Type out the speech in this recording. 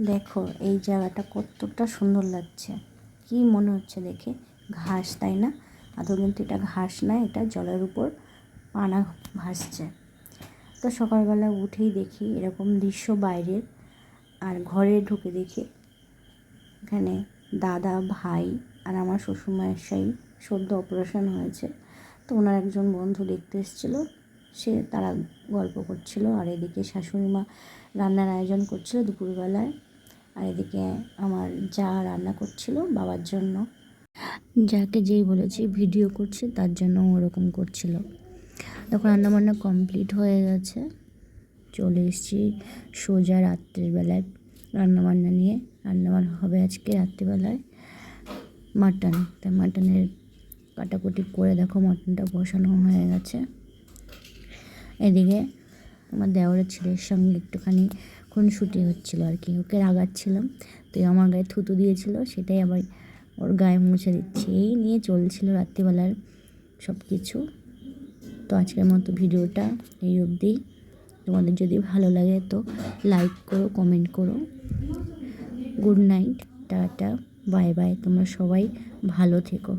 দেখো এই জায়গাটা কতটা সুন্দর লাগছে, কি মনে হচ্ছে দেখে ঘাস, তাই না? আদৌ কিন্তু এটা ঘাস না, এটা জলের উপর পানা ভাসছে। তো সকালবেলা উঠেই দেখি এরকম দৃশ্য বাইরের, আর ঘরে ঢুকে দেখি এখানে দাদা, ভাই আর আমার শ্বশুরমশাই সদ্য অপারেশন হয়েছে, তো ওনার একজন বন্ধু দেখতে এসেছিলো, তারা গল্প করছিল। আর এদিকে শাশুড়ি মা রান্নার আয়োজন করছিল দুপুরবেলায়, আর এদিকে আমার যা রান্না করছিল বাবার জন্য। যাকে যেই বলেছি ভিডিও করছে তার জন্য ওরকম করছিল। তখন রান্নাবান্না কমপ্লিট হয়ে গেছে, চলে এসেছি সোজা রাত্রের বেলায় রান্নাবান্না নিয়ে। রান্নাবান্না হবে আজকে রাত্রিবেলায় মাটন। তাই মাটনের কাটাকুটি করে দেখো মাটনটা বসানো হয়ে গেছে। এদিকে আমার দেওরের ছেলের সঙ্গে একটুখানি খুনসুটি হচ্ছিলো আর কি, ওকে রাগাচ্ছিলাম, তো আমার গায়ে থুতু দিয়েছিল, সেটাই আবার ওর গায়ে মুছে দিচ্ছি। এই নিয়ে চলছিল রাত্রিবেলার সব কিছু। তো আজকের মতো ভিডিওটা এই অবধি। তোমাদের যদি ভালো লাগে তো লাইক করো, কমেন্ট করো। Good night, tata, bye bye. তোমরা সবাই ভালো থেকো।